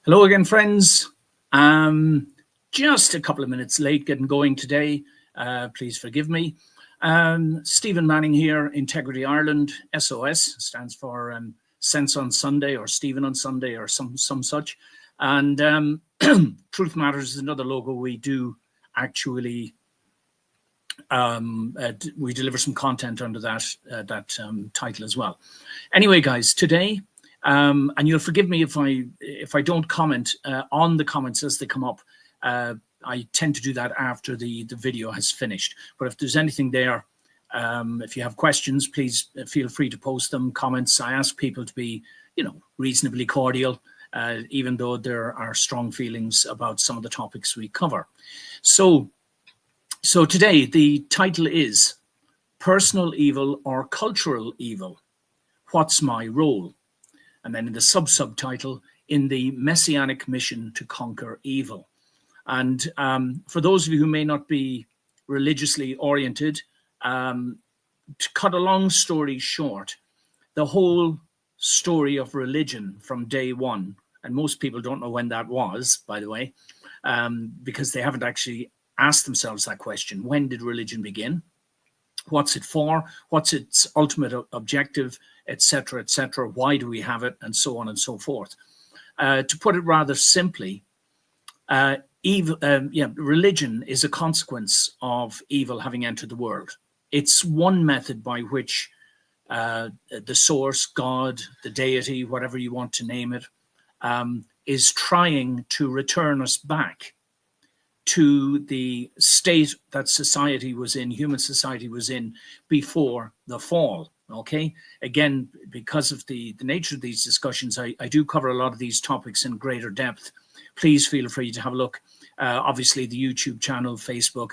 Hello again, friends. Just a couple of minutes late getting going today. Please forgive me. Stephen Manning here, Integrity Ireland. S.O.S. stands for Sense on Sunday, or Stephen on Sunday, or some such. And Truth Matters is another logo. We do actually we deliver some content under that title as well. Anyway, guys, today. And you'll forgive me if I don't comment on the comments as they come up. I tend to do that after the video has finished. But if there's anything there, if you have questions, please feel free to post them. Comments. I ask people to be, reasonably cordial, even though there are strong feelings about some of the topics we cover. So today the title is Personal Evil or Cultural Evil? What's my role? And then in the subtitle, in the Messianic mission to conquer evil. And for those of you who may not be religiously oriented, to cut a long story short, the whole story of religion from day one, and most people don't know when that was, by the way, because they haven't actually asked themselves that question. When did religion begin? What's it for? What's its ultimate objective, etc., etc.? Why do we have it? And so on and so forth. To put it rather simply, religion is a consequence of evil having entered the world. It's one method by which the source, God, the deity, whatever you want to name it, is trying to return us back to the state that society was in, human society was in before the fall. Okay, again, because of the nature of these discussions, I do cover a lot of these topics in greater depth. Please feel free to have a look. Obviously, the YouTube channel, Facebook.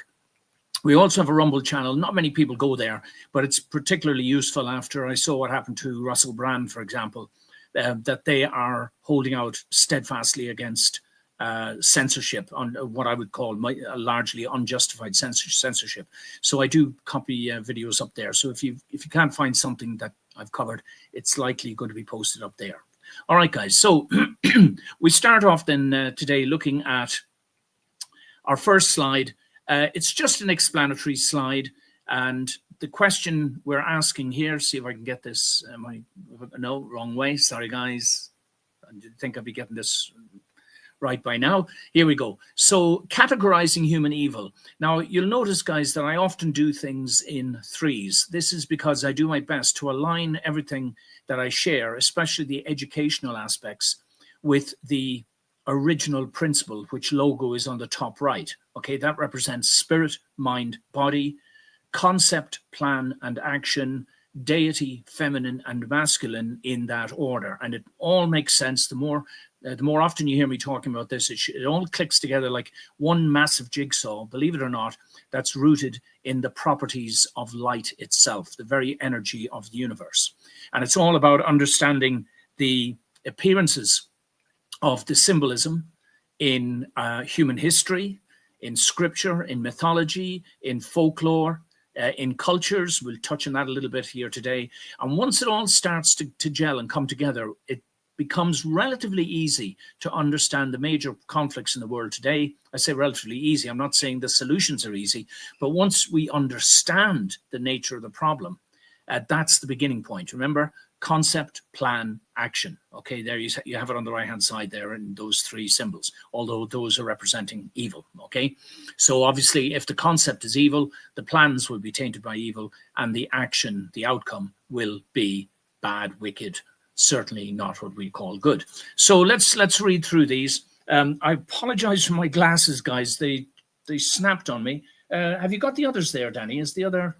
We also have a Rumble channel. Not many people go there, but it's particularly useful after I saw what happened to Russell Brand, for example, that they are holding out steadfastly against censorship, on what I would call largely unjustified censorship. So I do copy videos up there. So if you can't find something that I've covered, it's likely going to be posted up there. All right, guys. So we start off then today looking at our first slide. It's just an explanatory slide, and the question we're asking here. See if I can get this. No, wrong way. Sorry, guys. I didn't think I'd be getting this right by now. Here we go. So categorizing human evil. Now you'll notice, guys, that I often do things in threes. This is because I do my best to align everything that I share, especially the educational aspects, with the original principle, which logo is on the top right. Okay, that represents spirit, mind, body, concept, plan, and action, deity, feminine, and masculine in that order. And it all makes sense. The more often you hear me talking about this, it all clicks together like one massive jigsaw, believe it or not, that's rooted in the properties of light itself, the very energy of the universe. And it's all about understanding the appearances of the symbolism in human history, in scripture, in mythology, in folklore, in cultures. We'll touch on that a little bit here today. And once it all starts to gel and come together, it becomes relatively easy to understand the major conflicts in the world today. I say relatively easy. I'm not saying the solutions are easy, but once we understand the nature of the problem, that's the beginning point. Remember, concept, plan, action. Okay, there you have it on the right-hand side there in those three symbols, although those are representing evil. Okay, so obviously if the concept is evil, the plans will be tainted by evil, and the action, the outcome, will be bad, wicked, certainly not what we call good. So let's read through these. I apologize for my glasses, guys. They snapped on me. Have you got the others there, Danny? Is the other?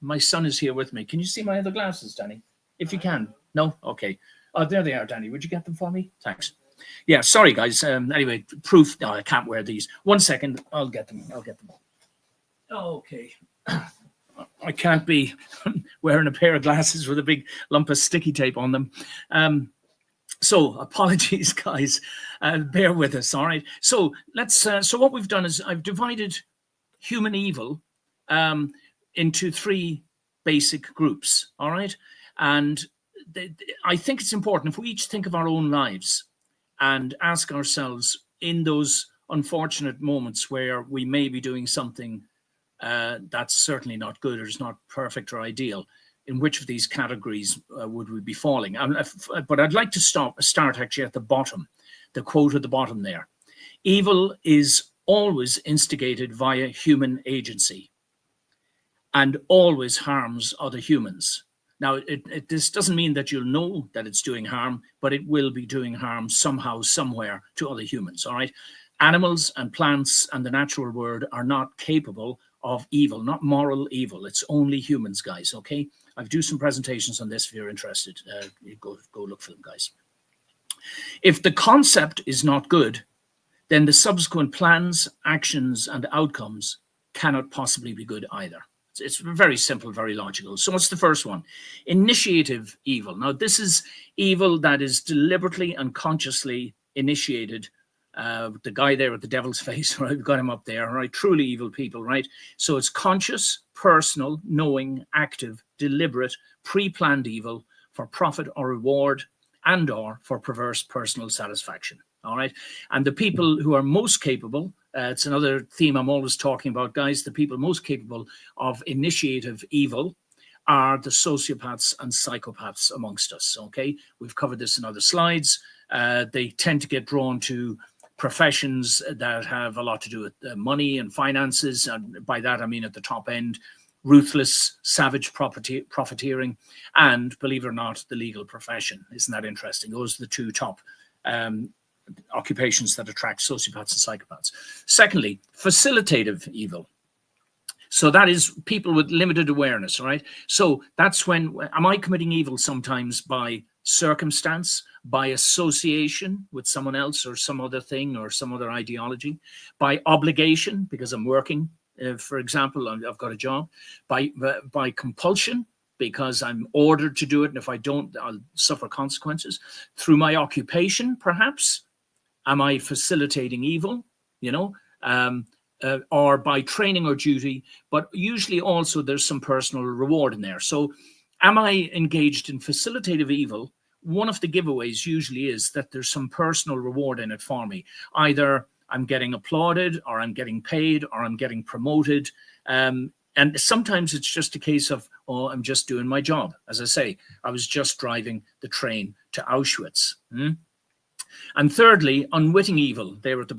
My son is here with me. Can you see my other glasses, Danny? If you can. No? Okay. Oh, there they are, Danny. Would you get them for me? Thanks. Yeah, sorry, guys. Anyway, proof. No, I can't wear these. 1 second. I'll get them. Okay. I can't be wearing a pair of glasses with a big lump of sticky tape on them. So apologies, guys. Bear with us, all right? So so what we've done is I've divided human evil into three basic groups, all right? And I think it's important if we each think of our own lives and ask ourselves in those unfortunate moments where we may be doing something that's certainly not good or is not perfect or ideal, in which of these categories would we be falling? But I'd like to start actually at the bottom, the quote at the bottom there. Evil is always instigated via human agency and always harms other humans. Now, this doesn't mean that you'll know that it's doing harm, but it will be doing harm somehow, somewhere to other humans, all right? Animals and plants and the natural world are not capable of evil, not moral evil. It's only humans, guys, okay? I'll do some presentations on this if you're interested. Go look for them, guys. If the concept is not good, then the subsequent plans, actions, and outcomes cannot possibly be good either. It's very simple, very logical. So what's the first one? Initiative evil. Now, this is evil that is deliberately and consciously initiated. The guy there with the devil's face, right? We've got him up there, right? Truly evil people, right? So it's conscious, personal, knowing, active, deliberate, pre-planned evil for profit or reward and or for perverse personal satisfaction, all right? And the people who are most capable, it's another theme I'm always talking about, guys, the people most capable of initiative evil are the sociopaths and psychopaths amongst us, okay? We've covered this in other slides. They tend to get drawn to professions that have a lot to do with money and finances, and by that I mean at the top end, ruthless, savage profiteering, and believe it or not, the legal profession. Isn't that interesting? Those are the two top occupations that attract sociopaths and psychopaths. Secondly, facilitative evil. So that is people with limited awareness, right? So that's when, am I committing evil sometimes by circumstance, by association with someone else or some other thing or some other ideology, by obligation because I'm working, for example, I've got a job, by compulsion because I'm ordered to do it, and if I don't, I'll suffer consequences. Through my occupation, perhaps, am I facilitating evil, you know, or by training or duty, but usually also there's some personal reward in there. So am I engaged in facilitative evil? One of the giveaways usually is that there's some personal reward in it for me. Either I'm getting applauded, or I'm getting paid, or I'm getting promoted. And sometimes it's just a case of, oh, I'm just doing my job. As I say, I was just driving the train to Auschwitz. And thirdly, unwitting evil. There with the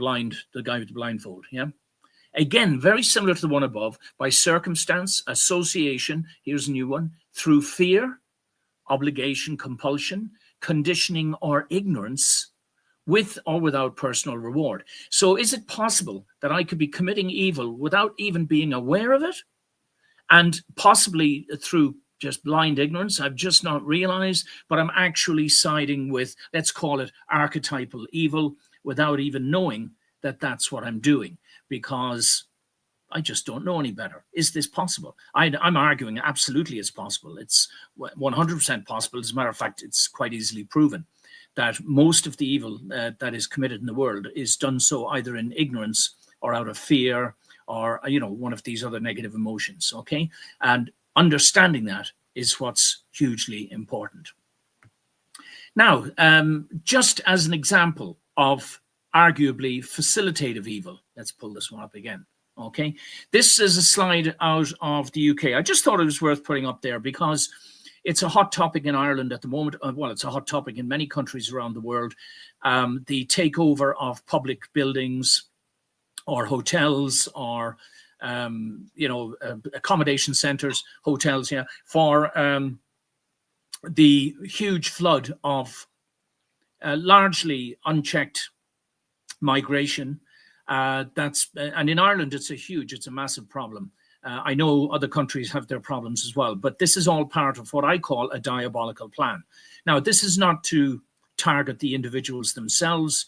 guy with the blindfold, yeah? Again, very similar to the one above, by circumstance, association, here's a new one, through fear, obligation, compulsion, conditioning, or ignorance, with or without personal reward. So is it possible that I could be committing evil without even being aware of it? And possibly through just blind ignorance, I've just not realized, but I'm actually siding with, let's call it archetypal evil, without even knowing that that's what I'm doing, because I just don't know any better. Is this possible? I'm arguing absolutely it's possible. It's 100% possible. As a matter of fact, it's quite easily proven that most of the evil that is committed in the world is done so either in ignorance or out of fear or, you know, one of these other negative emotions, okay? And understanding that is what's hugely important. Now, just as an example of arguably facilitative evil, let's pull this one up again. Okay, this is a slide out of the UK. I just thought it was worth putting up there because it's a hot topic in Ireland at the moment. Well, it's a hot topic in many countries around the world. The takeover of public buildings or hotels or, you know, accommodation centers, hotels, yeah, for the huge flood of largely unchecked migration. And in Ireland, it's a massive problem. I know other countries have their problems as well, but this is all part of what I call a diabolical plan. Now, this is not to target the individuals themselves.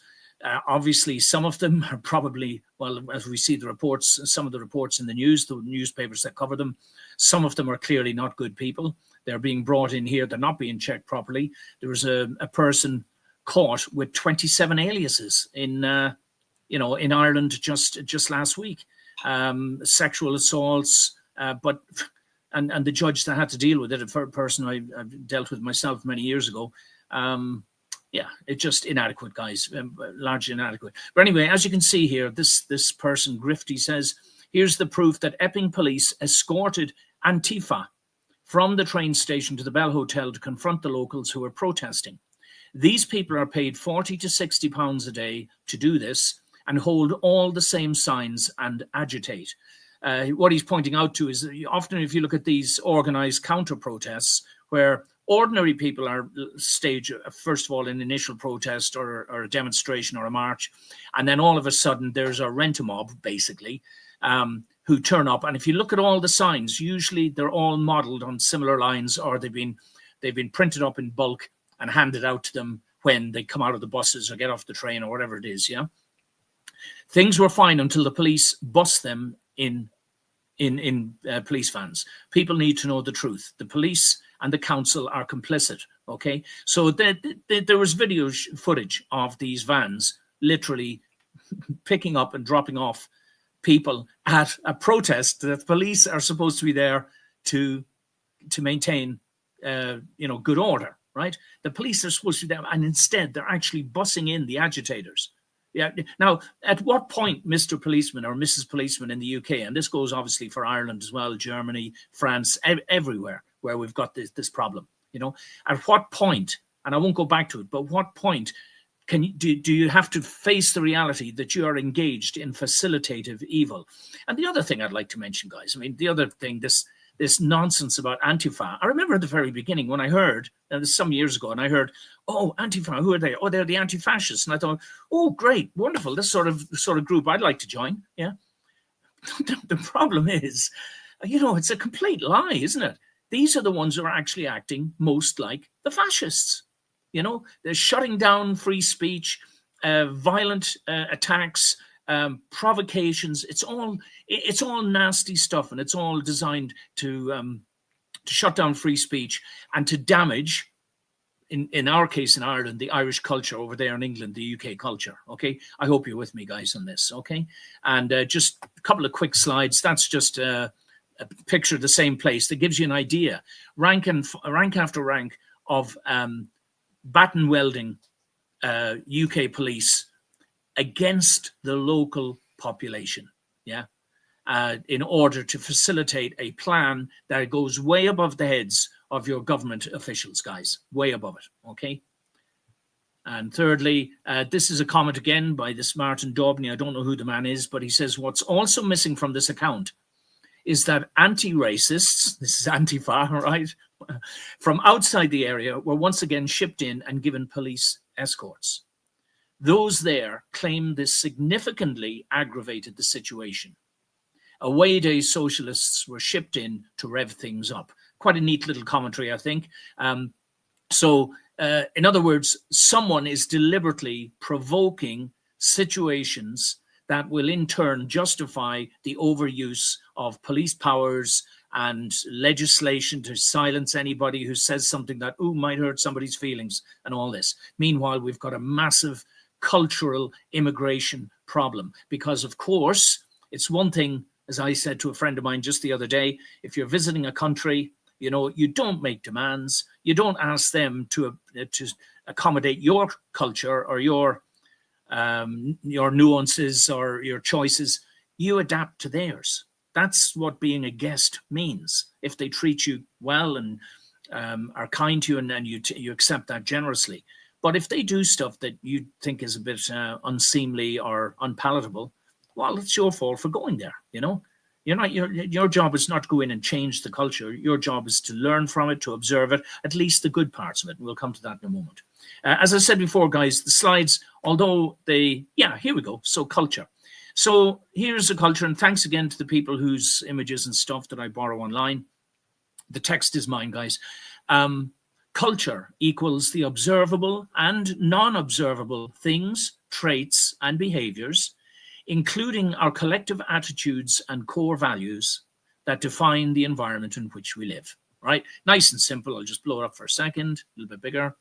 Obviously, some of them are probably, well, as we see the reports, some of the reports in the news, the newspapers that cover them, some of them are clearly not good people. They're being brought in here. They're not being checked properly. There was a person caught with 27 aliases in Ireland just last week, sexual assaults, but the judge that had to deal with it, a person I've dealt with myself many years ago, yeah, it's just inadequate, guys, largely inadequate. But anyway, as you can see here, this person, Grifty, says, here's the proof that Epping police escorted Antifa from the train station to the Bell Hotel to confront the locals who were protesting. These people are paid 40 to 60 pounds a day to do this and hold all the same signs and agitate. What he's pointing out to is that often if you look at these organized counter-protests where ordinary people are stage, first of all, an initial protest or a demonstration or a march, and then all of a sudden there's a rent-a-mob, basically, who turn up. And if you look at all the signs, usually they're all modeled on similar lines, or they've been printed up in bulk and handed out to them when they come out of the buses or get off the train or whatever it is, yeah? Things were fine until the police bust them in police vans. People need to know the truth. The police and the council are complicit, okay? So there was video footage of these vans literally picking up and dropping off people at a protest that the police are supposed to be there to maintain, good order, right? The police are supposed to be there, and instead they're actually bussing in the agitators. Yeah. Now, at what point, Mr. Policeman or Mrs. Policeman in the UK, and this goes obviously for Ireland as well, Germany, France, everywhere where we've got this problem, at what point, and I won't go back to it, but what point do you have to face the reality that you are engaged in facilitative evil? And the other thing I'd like to mention, guys, I mean, the other thing, this nonsense about Antifa. I remember at the very beginning when I heard, and this some years ago, and I heard, oh, Antifa, who are they? Oh, they're the anti-fascists. And I thought, oh, great, wonderful, this sort of group I'd like to join, yeah? The problem is, it's a complete lie, isn't it? These are the ones who are actually acting most like the fascists. They're shutting down free speech, violent attacks, provocations. It's all nasty stuff, and it's all designed to shut down free speech and to damage, in our case in Ireland, the Irish culture, over there in England, the UK culture. Okay, I hope you're with me, guys, on this. Okay, and just a couple of quick slides. That's just a picture of the same place that gives you an idea, rank after rank of baton welding UK police against the local population, yeah, in order to facilitate a plan that goes way above the heads of your government officials, guys, way above it, okay? And thirdly, this is a comment again by this Martin Daubney. I don't know who the man is, but he says, what's also missing from this account is that anti-racists, this is Antifa, right, from outside the area were once again shipped in and given police escorts. Those there claim this significantly aggravated the situation. Away day socialists were shipped in to rev things up. Quite a neat little commentary, I think. In other words, someone is deliberately provoking situations that will in turn justify the overuse of police powers and legislation to silence anybody who says something that might hurt somebody's feelings and all this. Meanwhile, we've got a massive cultural immigration problem because, of course, it's one thing, as I said to a friend of mine just the other day, if you're visiting a country, you don't make demands. You don't ask them to accommodate your culture or your nuances or your choices. You adapt to theirs. That's what being a guest means. If they treat you well and are kind to you, and then you accept that generously. But if they do stuff that you think is a bit unseemly or unpalatable, well, it's your fault for going there. Your job is not to go in and change the culture. Your job is to learn from it, to observe it, at least the good parts of it. We'll come to that in a moment. As I said before, guys, the slides, although here we go. So culture. So here's the culture, and thanks again to the people whose images and stuff that I borrow online. The text is mine, guys. Culture equals the observable and non-observable things, traits, and behaviors, including our collective attitudes and core values that define the environment in which we live, right? Nice and simple. I'll just blow it up for a second, a little bit bigger.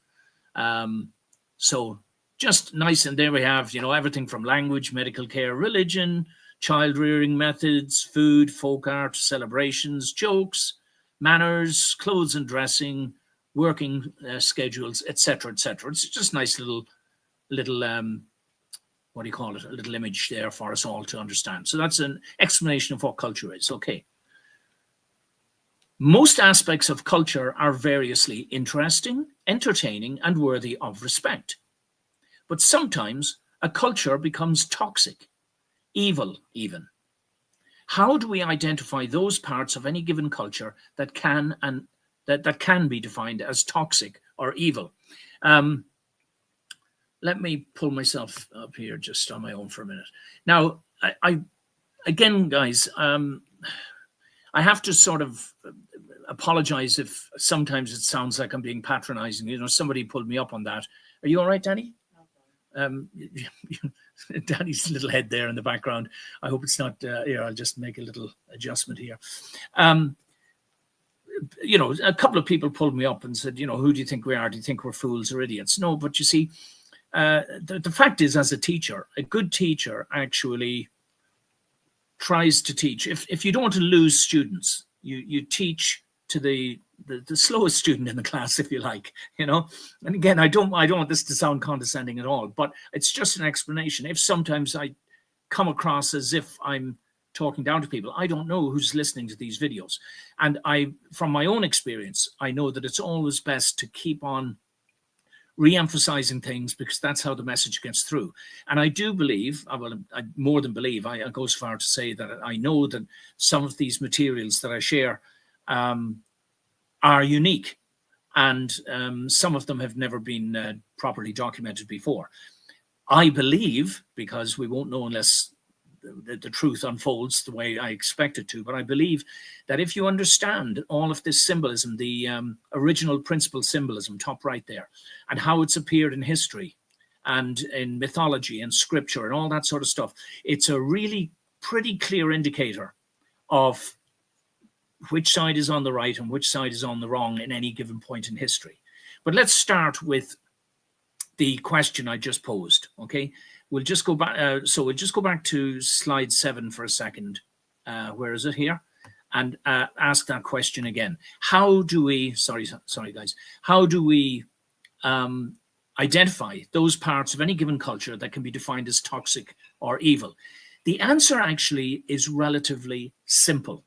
So just nice, and there we have, everything from language, medical care, religion, child rearing methods, food, folk art, celebrations, jokes, manners, clothes and dressing, working schedules, etc., etc. It's just a nice little what do you call it? A little image there for us all to understand. So that's an explanation of what culture is. Okay. Most aspects of culture are variously interesting, entertaining, and worthy of respect. But sometimes a culture becomes toxic, evil even. How do we identify those parts of any given culture that can be defined as toxic or evil? Let me pull myself up here just on my own for a minute. Now, I again, guys, I have to sort of apologize if sometimes it sounds like I'm being patronizing. You know, somebody pulled me up on that. Are you all right, Danny? Danny's little head there in the background. I hope it's not here. I'll just make a little adjustment here. You know, a couple of people pulled me up and said, you know, who do you think we are? Do you think we're fools or idiots? No, but you see, the fact is, as a teacher, a good teacher actually tries to teach. If you don't want to lose students, you teach to the slowest student in the class, if you like, you know. And again, I don't want this to sound condescending at all, but it's just an explanation. If sometimes I come across as if I'm talking down to people, I don't know who's listening to these videos. And from my own experience, I know that it's always best to keep on re-emphasizing things, because that's how the message gets through. And I do believe, well, I more than believe, I go so far to say that I know that some of these materials that I share are unique, and some of them have never been properly documented before. I believe, because we won't know unless the truth unfolds the way I expect it to, but I believe that if you understand all of this symbolism, the original principle symbolism, top right there, and how it's appeared in history and in mythology and scripture and all that sort of stuff, it's a really pretty clear indicator of which side is on the right and which side is on the wrong in any given point in history. But let's start with the question I just posed, okay? We'll just go back. So we'll just go back to slide 7 for a second. Where is it here? And ask that question again. How do we? Sorry, guys. How do we identify those parts of any given culture that can be defined as toxic or evil? The answer actually is relatively simple.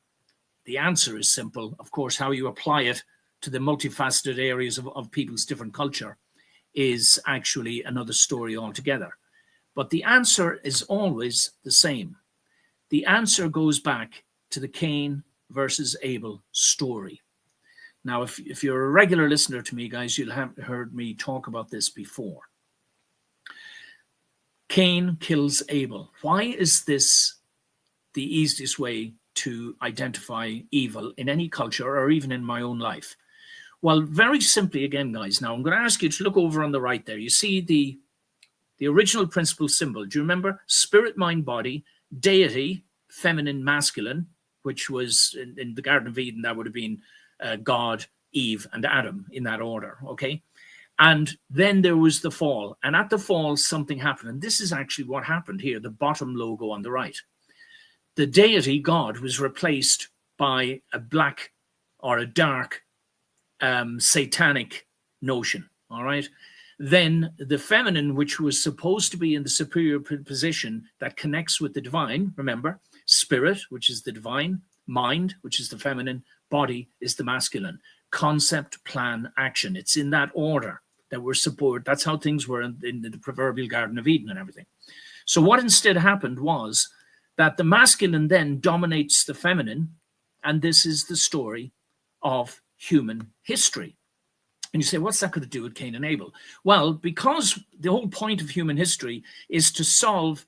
The answer is simple. Of course, how you apply it to the multifaceted areas of people's different culture is actually another story altogether. But the answer is always the same. The answer goes back to the Cain versus Abel story. Now, if you're a regular listener to me, guys, you'll have heard me talk about this before. Cain kills Abel. Why is this the easiest way to identify evil in any culture or even in my own life? Well, very simply, again, guys, now I'm going to ask you to look over on the right there. You see the original principle symbol. Do you remember? Spirit, mind, body, deity, feminine, masculine, which was in the Garden of Eden, that would have been God, Eve, and Adam in that order, okay? And then there was the fall. And at the fall, something happened. And this is actually what happened here, the bottom logo on the right. The deity, God, was replaced by a black or a dark satanic notion, all right? Then the feminine, which was supposed to be in the superior position that connects with the divine, remember, spirit, which is the divine, mind, which is the feminine, body is the masculine. Concept, plan, action. It's in that order that we're supported. That's how things were in the proverbial Garden of Eden and everything. So what instead happened was that the masculine then dominates the feminine, and this is the story of human history. And you say, what's that got to do with Cain and Abel? Well, because the whole point of human history is to solve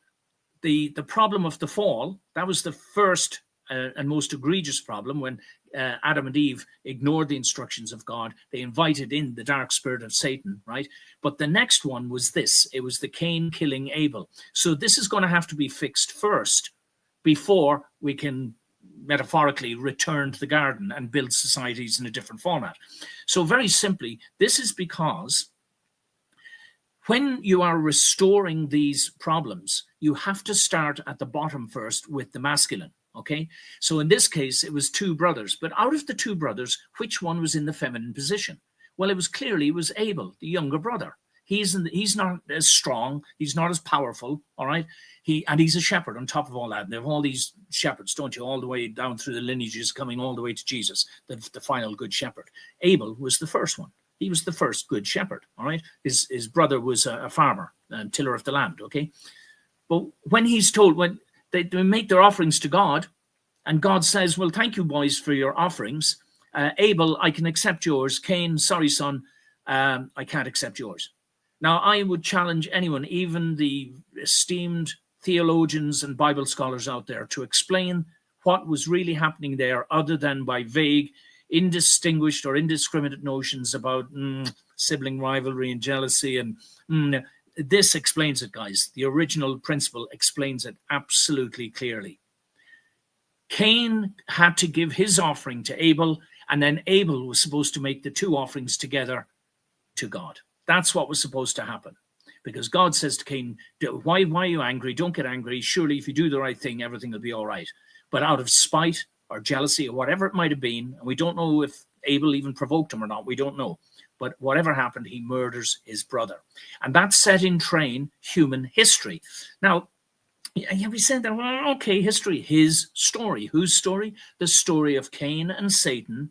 the problem of the fall. That was the first and most egregious problem when Adam and Eve ignored the instructions of God. They invited in the dark spirit of Satan, right? But the next one was this. It was the Cain killing Abel. So this is going to have to be fixed first before we can metaphorically return to the garden and build societies in a different format. So very simply, this is because when you are restoring these problems, you have to start at the bottom first with the masculine, okay? So in this case, it was two brothers. But out of the two brothers, which one was in the feminine position? Well, it was Abel, the younger brother. He's not as strong. He's not as powerful. All right. He's a shepherd on top of all that. And they have all these shepherds, don't you, all the way down through the lineages, coming all the way to Jesus, the final good shepherd. Abel was the first one. He was the first good shepherd. All right. His brother was a farmer and tiller of the land. Okay. But when he's told, when they make their offerings to God, and God says, well, thank you, boys, for your offerings. Abel, I can accept yours. Cain, sorry, son, I can't accept yours. Now, I would challenge anyone, even the esteemed theologians and Bible scholars out there, to explain what was really happening there, other than by vague, indistinguished or indiscriminate notions about sibling rivalry and jealousy. And this explains it, guys. The original principle explains it absolutely clearly. Cain had to give his offering to Abel, and then Abel was supposed to make the two offerings together to God. That's what was supposed to happen, because God says to Cain, why are you angry? Don't get angry. Surely if you do the right thing, everything will be all right. But out of spite or jealousy or whatever it might have been, and we don't know if Abel even provoked him or not, we don't know. But whatever happened, he murders his brother. And that set in train human history. Now, yeah, we said that, well, okay, history, his story. Whose story? The story of Cain and Satan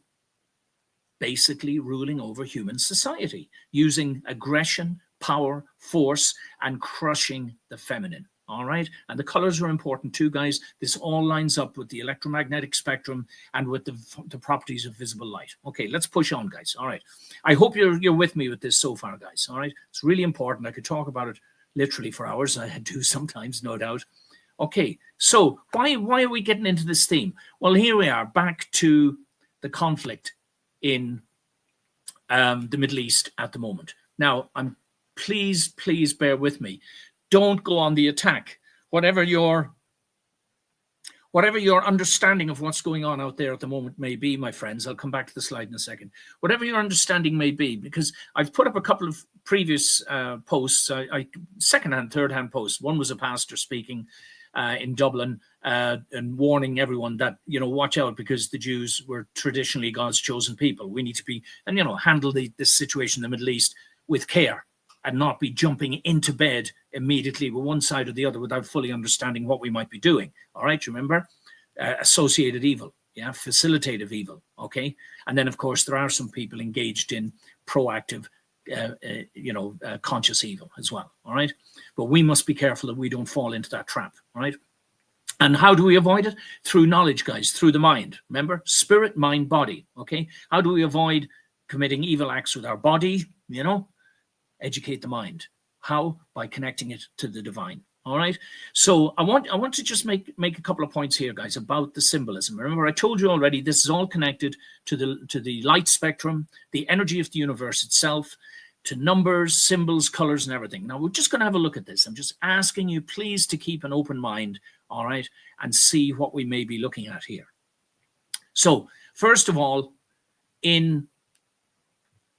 basically ruling over human society, using aggression, power, force, and crushing the feminine. All right. And the colors are important too, guys. This all lines up with the electromagnetic spectrum and with the properties of visible light. Okay, let's push on, guys. All right. I hope you're with me with this so far, guys. All right. It's really important. I could talk about it literally for hours. I do sometimes, no doubt. Okay. So why are we getting into this theme? Well, here we are, back to the conflict in the Middle East at the moment. Now, please bear with me. Don't go on the attack. Whatever your understanding of what's going on out there at the moment may be, my friends, I'll come back to the slide in a second. Whatever your understanding may be, because I've put up a couple of previous posts, second-hand, third-hand posts. One was a pastor speaking in Dublin and warning everyone that, watch out, because the Jews were traditionally God's chosen people. We need to be, and, handle this situation in the Middle East with care and not be jumping into bed immediately with one side or the other without fully understanding what we might be doing. All right, remember? Associated evil, facilitative evil, okay? And then, of course, there are some people engaged in proactive, conscious evil as well, all right? But we must be careful that we don't fall into that trap, all right? And how do we avoid it? Through knowledge, guys, through the mind. Remember? Spirit, mind, body, okay? How do we avoid committing evil acts with our body, Educate the mind. How? By connecting it to the divine. All right. So I want to just make a couple of points here, guys, about the symbolism. Remember, I told you already, this is all connected to the light spectrum, the energy of the universe itself, to numbers, symbols, colors, and everything. Now, we're just going to have a look at this. I'm just asking you, please, to keep an open mind, all right, and see what we may be looking at here. So, first of all,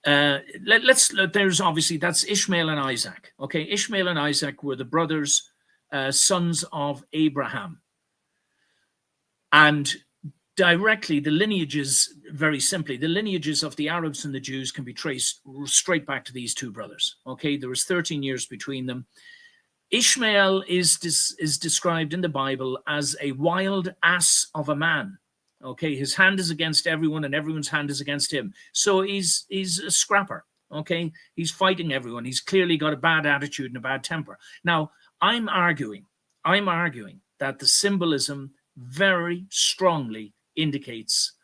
there's obviously, that's Ishmael and Isaac. Okay, Ishmael and Isaac were the brothers, sons of Abraham. And directly, the lineages, very simply, the lineages of the Arabs and the Jews can be traced straight back to these two brothers. Okay, there was 13 years between them. Ishmael is described in the Bible as a wild ass of a man. Okay, his hand is against everyone and everyone's hand is against him. So he's a scrapper, okay? He's fighting everyone. He's clearly got a bad attitude and a bad temper. Now, I'm arguing that the symbolism very strongly indicates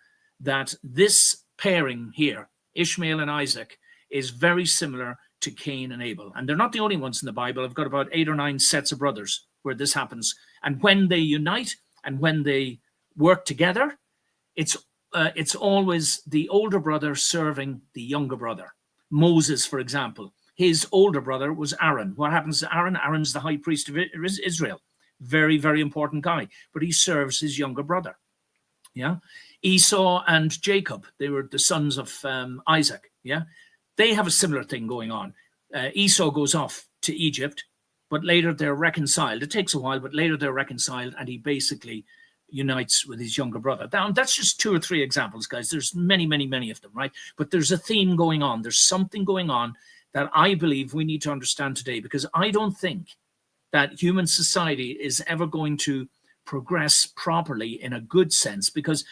that this pairing here, Ishmael and Isaac, is very similar to Cain and Abel. And they're not the only ones in the Bible. I've got about 8 or 9 sets of brothers where this happens. And when they unite and when they work together, it's always the older brother serving the younger brother. Moses, for example, his older brother was Aaron. What happens to Aaron? Aaron's the high priest of Israel. Very, very important guy. But he serves his younger brother. Yeah. Esau and Jacob, they were the sons of Isaac. Yeah. They have a similar thing going on. Esau goes off to Egypt, but later they're reconciled. It takes a while, but later they're reconciled, and he basically unites with his younger brother. Now, that's just 2 or 3 examples, guys. There's many, many, many of them, right? But there's a theme going on. There's something going on that I believe we need to understand today, because I don't think that human society is ever going to progress properly in a good sense, because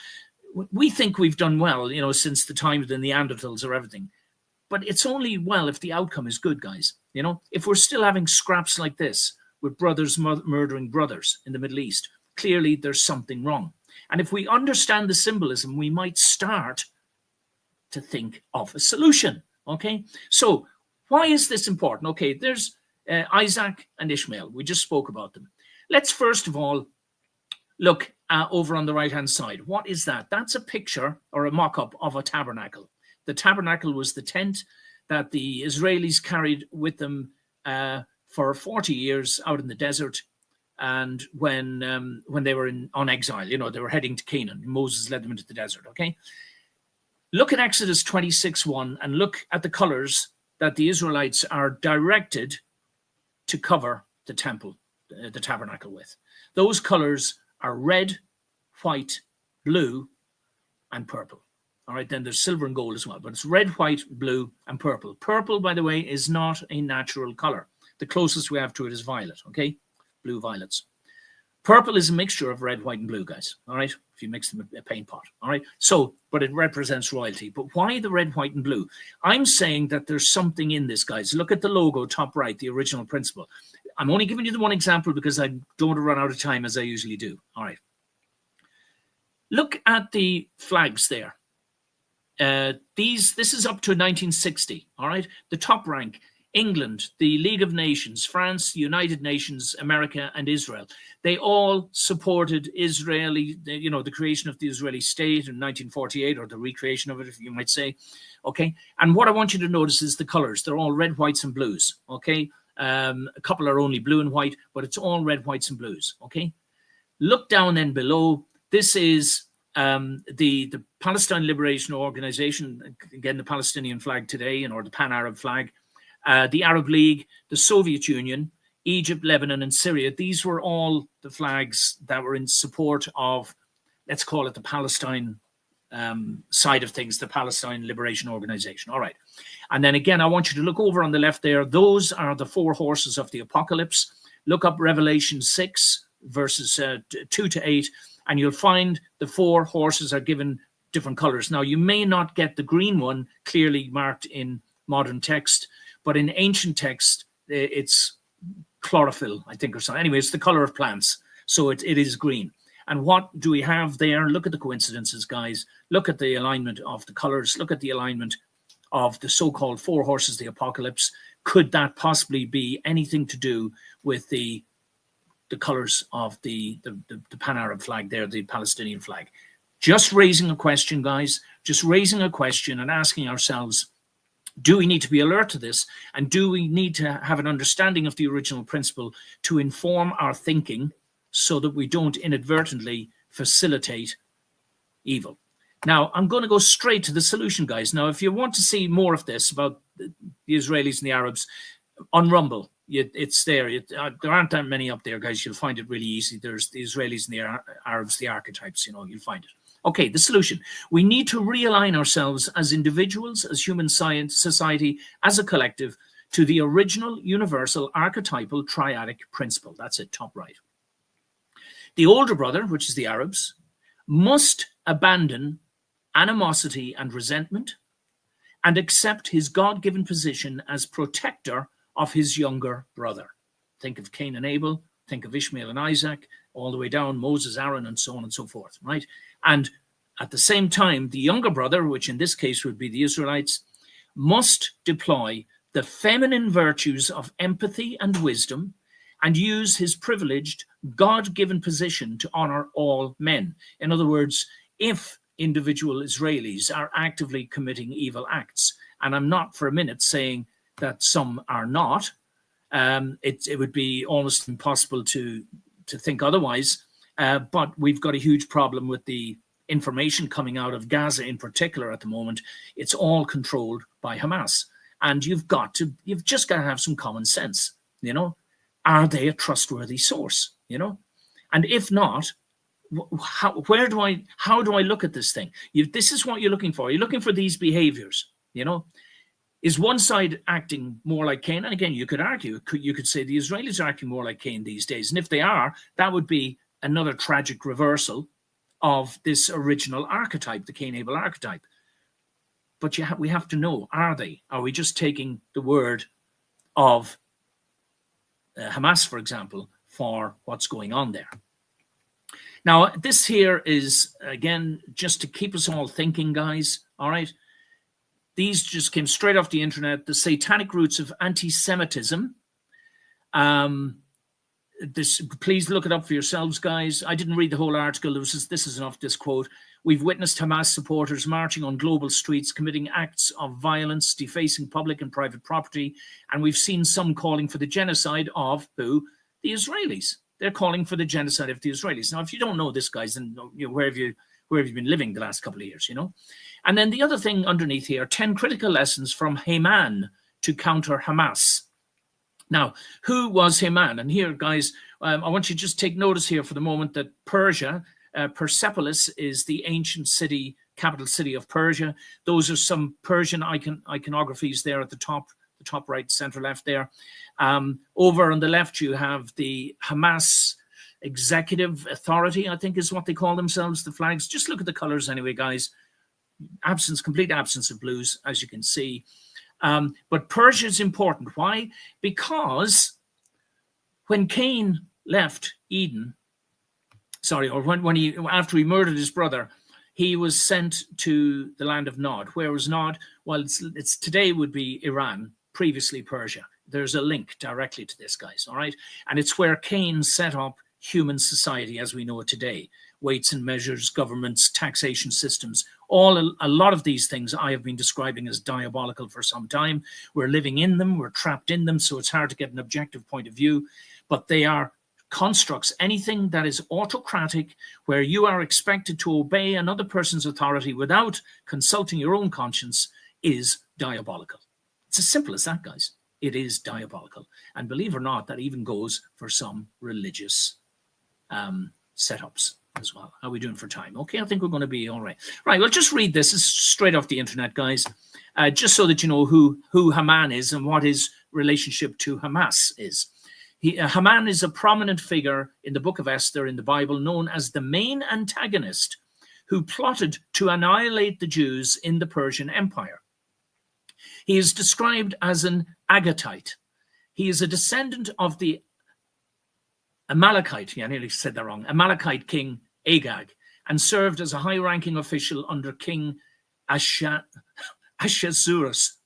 we think we've done well, since the time of the Neanderthals or everything. But it's only well if the outcome is good, guys. If we're still having scraps like this with brothers murdering brothers in the Middle East, clearly there's something wrong. And if we understand the symbolism, we might start to think of a solution. Okay, so why is this important? Okay, there's Isaac and Ishmael. We just spoke about them. Let's first of all look over on the right-hand side. What is that? That's a picture or a mock-up of a tabernacle. The tabernacle was the tent that the Israelis carried with them for 40 years out in the desert. And when they were on exile, they were heading to Canaan. Moses led them into the desert, okay? Look at Exodus 26:1 and look at the colors that the Israelites are directed to cover the temple, the tabernacle with. Those colors are red, white, blue, and purple. All right, then there's silver and gold as well, but it's red, white, blue, and purple. Purple, by the way, is not a natural color. The closest we have to it is violet, okay? Blue violets. Purple is a mixture of red, white, and blue, guys. All right, if you mix them in a paint pot. All right, so, but it represents royalty. But why the red, white, and blue? I'm saying that there's something in this, guys. Look at the logo, top right, the original principle. I'm only giving you the one example because I don't want to run out of time as I usually do. All right. Look at the flags there. This is up to 1960. All right, the top rank. England, the League of Nations, France, the United Nations, America, and Israel. They all supported Israeli, the creation of the Israeli state in 1948, or the recreation of it, if you might say. Okay. And what I want you to notice is the colors. They're all red, whites, and blues. Okay. A couple are only blue and white, but it's all red, whites, and blues. Okay. Look down then below. This is the Palestine Liberation Organization, again, the Palestinian flag today, or the Pan-Arab flag. The Arab League, the Soviet Union, Egypt, Lebanon, and Syria. These were all the flags that were in support of, let's call it the Palestine side of things, the Palestine Liberation Organization. All right. And then again, I want you to look over on the left there. Those are the 4 horses of the apocalypse. Look up Revelation 6, verses 2 to 8, and you'll find the 4 horses are given different colors. Now, you may not get the green one clearly marked in modern text, but in ancient text, it's chlorophyll, I think, or something. Anyway, it's the color of plants. So it is green. And what do we have there? Look at the coincidences, guys. Look at the alignment of the colors. Look at the alignment of the so-called 4 horses, the apocalypse. Could that possibly be anything to do with the colors of the Pan-Arab flag there, the Palestinian flag? Just raising a question, guys. Just raising a question and asking ourselves, do we need to be alert to this? And do we need to have an understanding of the original principle to inform our thinking so that we don't inadvertently facilitate evil? Now, I'm going to go straight to the solution, guys. Now, if you want to see more of this about the Israelis and the Arabs, on Rumble, it's there. There aren't that many up there, guys. You'll find it really easy. There's the Israelis and the Arabs, the archetypes, you'll find it. Okay, the solution. We need to realign ourselves as individuals, as human science, society, as a collective, to the original, universal, archetypal, triadic principle. That's it, top right. The older brother, which is the Arabs, must abandon animosity and resentment and accept his God-given position as protector of his younger brother. Think of Cain and Abel, think of Ishmael and Isaac, all the way down, Moses, Aaron, and so on and so forth, right? And at the same time, the younger brother, which in this case would be the Israelites, must deploy the feminine virtues of empathy and wisdom and use his privileged, God-given position to honor all men. In other words, if individual Israelis are actively committing evil acts, and I'm not for a minute saying that some are not, it would be almost impossible to think otherwise, but we've got a huge problem with the information coming out of Gaza in particular at the moment. It's all controlled by Hamas. And you've just got to have some common sense, Are they a trustworthy source, And if not, how do I look at this thing? This is what you're looking for. You're looking for these behaviors, Is one side acting more like Cain? And again, you could argue, you could say the Israelis are acting more like Cain these days. And if they are, that would be another tragic reversal of this original archetype, the Cain-Abel archetype. But we have to know, are they? Are we just taking the word of Hamas, for example, for what's going on there? Now, this here is, again, just to keep us all thinking, guys, all right? These just came straight off the internet. The satanic roots of anti-Semitism. Please look it up for yourselves, guys. I didn't read the whole article. This is enough, this quote. We've witnessed Hamas supporters marching on global streets, committing acts of violence, defacing public and private property. And we've seen some calling for the genocide of who? The Israelis. They're calling for the genocide of the Israelis. Now, if you don't know this, guys, then where have you been living the last couple of years, And then the other thing underneath here, 10 critical lessons from Haman to counter Hamas. Now, who was Haman? And here, guys, I want you to just take notice here for the moment that Persia, Persepolis is the ancient city, capital city of Persia. Those are some Persian iconographies there at the top right, center left there. Over on the left, you have the Hamas Executive Authority, I think is what they call themselves, the flags. Just look at the colors anyway, guys. Complete absence of blues, as you can see. But Persia is important. Why? Because when Cain left Eden, after he murdered his brother, he was sent to the land of Nod. Where was Nod? Well, it's today would be Iran, previously Persia. There's a link directly to this, guys, all right? And it's where Cain set up human society as we know it today. Weights and measures, governments, taxation systems, a lot of these things I have been describing as diabolical for some time. We're living in them, we're trapped in them, so it's hard to get an objective point of view, but they are constructs. Anything that is autocratic, where you are expected to obey another person's authority without consulting your own conscience, is diabolical. It's as simple as that, guys. It is diabolical. And believe it or not, that even goes for some religious setups as well. How are we doing for time? Okay, I think we're going to be all right. Right, well, just read this. It's straight off the internet, guys, just so that you know who Haman is and what his relationship to Hamas is. Haman is a prominent figure in the book of Esther in the Bible, known as the main antagonist who plotted to annihilate the Jews in the Persian Empire. He is described as an Agatite. He is a descendant of the Amalekite, I nearly said that wrong, Amalekite king Agag, and served as a high-ranking official under King Ahasuerus.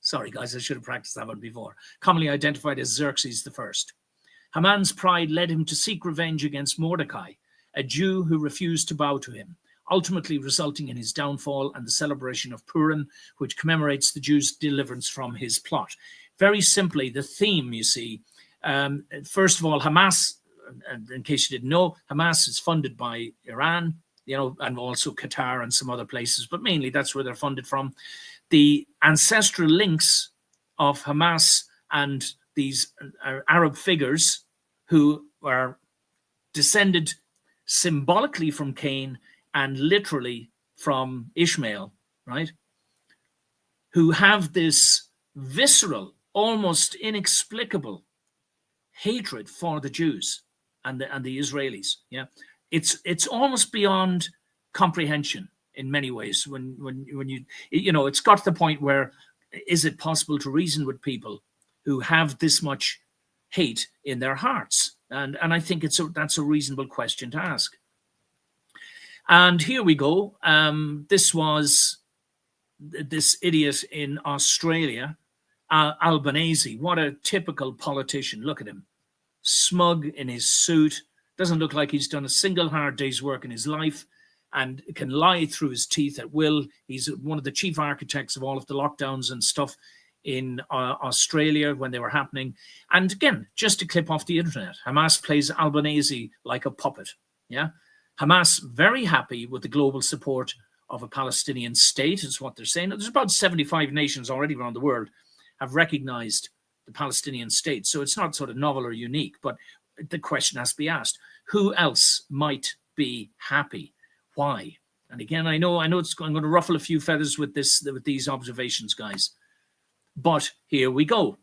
Sorry, guys, I should have practiced that one before. Commonly identified as Xerxes I. Haman's pride led him to seek revenge against Mordecai, a Jew who refused to bow to him, ultimately resulting in his downfall and the celebration of Purim, which commemorates the Jews' deliverance from his plot. Very simply, the theme, you see, first of all, Hamas, and in case you didn't know, Hamas is funded by Iran, and also Qatar and some other places, but mainly that's where they're funded from. The ancestral links of Hamas and these Arab figures who are descended symbolically from Cain and literally from Ishmael, right? Who have this visceral, almost inexplicable hatred for the Jews and the Israelis. Yeah, it's almost beyond comprehension in many ways. When you it's got to the point where is it possible to reason with people who have this much hate in their hearts? And I think that's a reasonable question to ask. And here we go. This was this idiot in Australia, Albanese. What a typical politician. Look at him. Smug in his suit. Doesn't look like he's done a single hard day's work in his life and can lie through his teeth at will. He's one of the chief architects of all of the lockdowns and stuff in Australia when they were happening. And again, just a clip off the internet. Hamas plays Albanese like a puppet. Yeah. Hamas very happy with the global support of a Palestinian state, is what they're saying. There's about 75 nations already around the world have recognized the Palestinian state. So it's not sort of novel or unique, but the question has to be asked, who else might be happy. Why? And again, I know I'm going to ruffle a few feathers with these observations, guys. But here we go.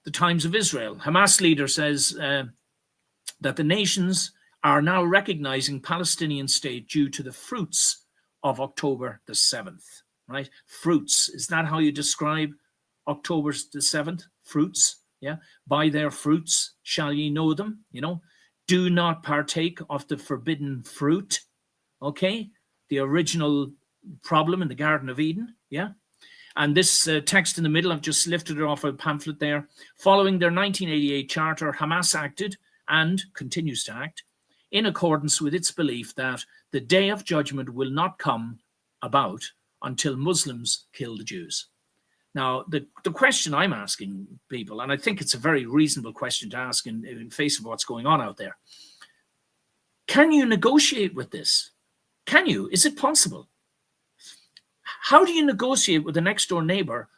The Times of Israel. Hamas leader says that the nations are now recognizing Palestinian state due to the fruits of October the 7th, right? Fruits. Is that how you describe October the 7th? Fruits, yeah? By their fruits shall ye know them, Do not partake of the forbidden fruit, okay? The original problem in the Garden of Eden, yeah? And this text in the middle, I've just lifted it off a pamphlet there. Following their 1988 charter, Hamas acted and continues to act in accordance with its belief that the day of judgment will not come about until Muslims kill the Jews. Now, the question I'm asking people, and I think it's a very reasonable question to ask in face of what's going on out there, can you negotiate with this? Can you? Is it possible? How do you negotiate with a next door neighbor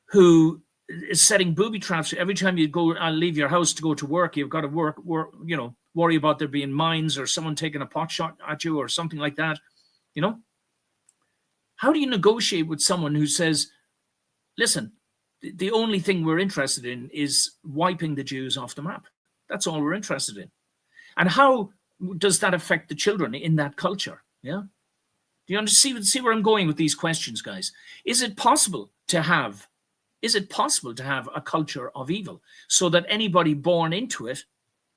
who is setting booby traps every time you go and leave your house to go to work? You've got to worry about there being mines or someone taking a pot shot at you or something like that. How do you negotiate with someone who says, listen, the only thing we're interested in is wiping the Jews off the map. That's all we're interested in. And how does that affect the children in that culture? Yeah. Do you understand? See where I'm going with these questions, guys? Is it possible to have a culture of evil so that anybody born into it,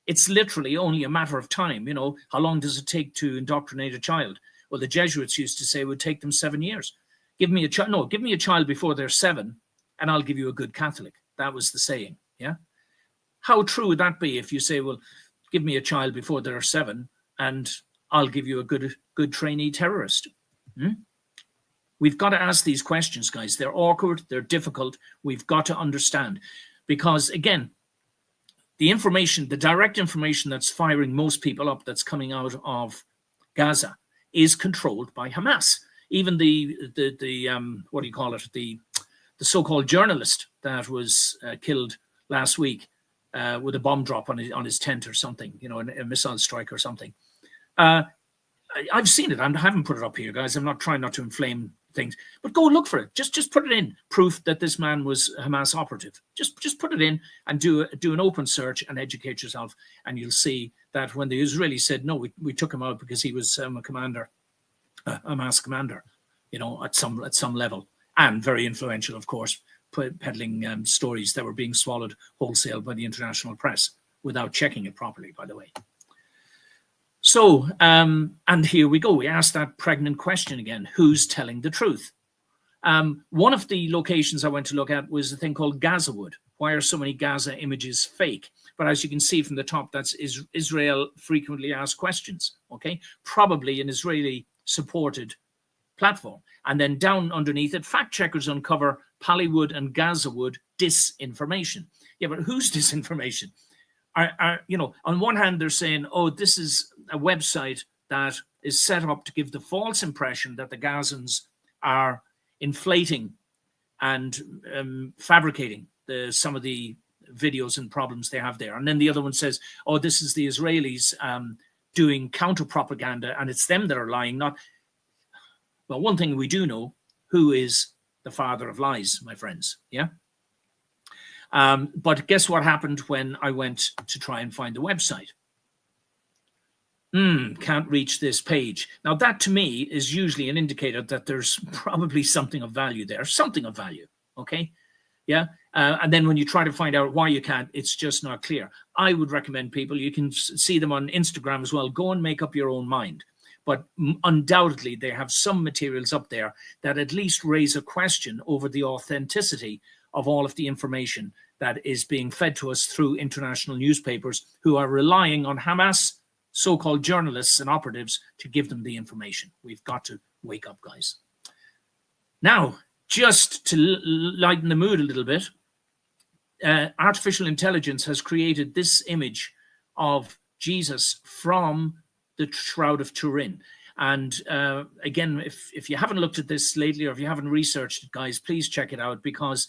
it's literally only a matter of time? How long does it take to indoctrinate a child? Well, the Jesuits used to say it would take them 7 years. Give me a child before they're 7 and I'll give you a good Catholic. That was the saying. Yeah. How true would that be if you say, well, give me a child before they're 7 and I'll give you a good trainee terrorist? We've got to ask these questions, guys. They're awkward. They're difficult. We've got to understand because, again, the direct information that's firing most people up that's coming out of Gaza is controlled by Hamas. Even the what do you call it? The so-called journalist that was killed last week with a bomb drop on his tent or something, a missile strike or something. I've seen it. I haven't put it up here, guys. I'm not trying not to inflame things, but go look for it. Just put it in. Proof that this man was Hamas operative. Just put it in and do an open search and educate yourself, and you'll see that when the Israelis said no, we took him out because he was a commander, a Hamas commander, at some level, and very influential, of course, peddling stories that were being swallowed wholesale by the international press without checking it properly, by the way. So, and here we go. We asked that pregnant question again. Who's telling the truth? One of the locations I went to look at was a thing called Gazawood. Why are so many Gaza images fake? But as you can see from the top, that's Israel frequently asked questions, okay? Probably an Israeli-supported platform. And then down underneath it, fact checkers uncover Pallywood and Gazawood disinformation. Yeah, but whose disinformation? On one hand, they're saying, oh, this is a website that is set up to give the false impression that the Gazans are inflating and fabricating some of the videos and problems they have there. And then the other one says, oh, this is the Israelis doing counter propaganda and it's them that are lying. Well, one thing we do know, who is the father of lies, my friends? Yeah. But guess what happened when I went to try and find the website? Can't reach this page. Now, that to me is usually an indicator that there's probably something of value there, okay? Yeah. And then when you try to find out why you can't, it's just not clear. I would recommend people, you can see them on Instagram as well, go and make up your own mind. But undoubtedly, they have some materials up there that at least raise a question over the authenticity of all of the information that is being fed to us through international newspapers who are relying on Hamas so-called journalists and operatives to give them the information. We've got to wake up, guys. Now, just to lighten the mood a little bit, artificial intelligence has created this image of Jesus from the Shroud of Turin. And again, if you haven't looked at this lately or if you haven't researched it, guys, please check it out because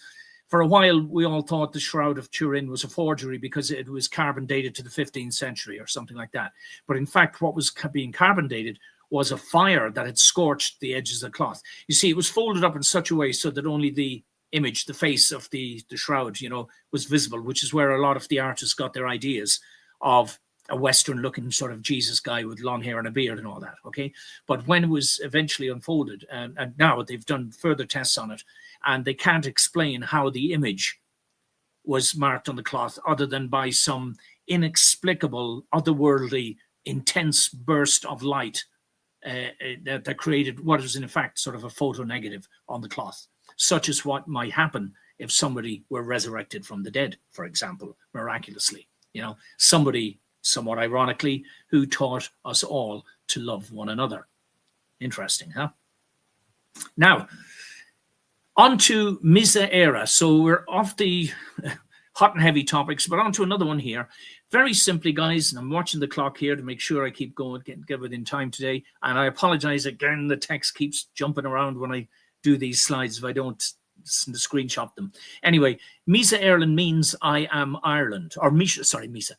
For a while, we all thought the Shroud of Turin was a forgery because it was carbon dated to the 15th century or something like that. But in fact, what was being carbon dated was a fire that had scorched the edges of the cloth. You see, it was folded up in such a way so that only the image, the face of the shroud, was visible, which is where a lot of the artists got their ideas of a Western-looking sort of Jesus guy with long hair and a beard and all that, okay? But when it was eventually unfolded, and now they've done further tests on it, and they can't explain how the image was marked on the cloth other than by some inexplicable, otherworldly, intense burst of light that created what is in fact sort of a photo negative on the cloth, such as what might happen if somebody were resurrected from the dead, for example, miraculously. Somebody, somewhat ironically, who taught us all to love one another. Interesting, huh? Now, on to Mise Eire. So we're off the hot and heavy topics, but on to another one here. Very simply, guys, and I'm watching the clock here to make sure I keep going, get within time today. And I apologize again, the text keeps jumping around when I do these slides if I don't screenshot them. Anyway, Mise Eire means I am Ireland, or Misha, sorry, Mise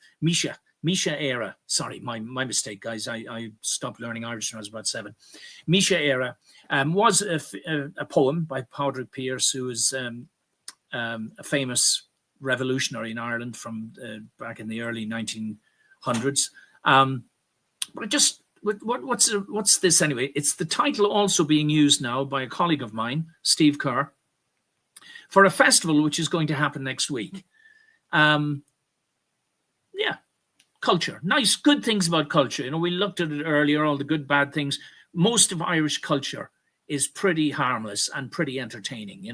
Eire. Sorry, my mistake, guys. I stopped learning Irish when I was about 7. Mise Eire was a poem by Padraig Pearse, who was a famous revolutionary in Ireland from back in the early 1900s. But just what's this anyway? It's the title also being used now by a colleague of mine, Steve Kerr, for a festival which is going to happen next week. Yeah. Culture, nice, good things about culture. We looked at it earlier, all the good, bad things. Most of Irish culture is pretty harmless and pretty entertaining.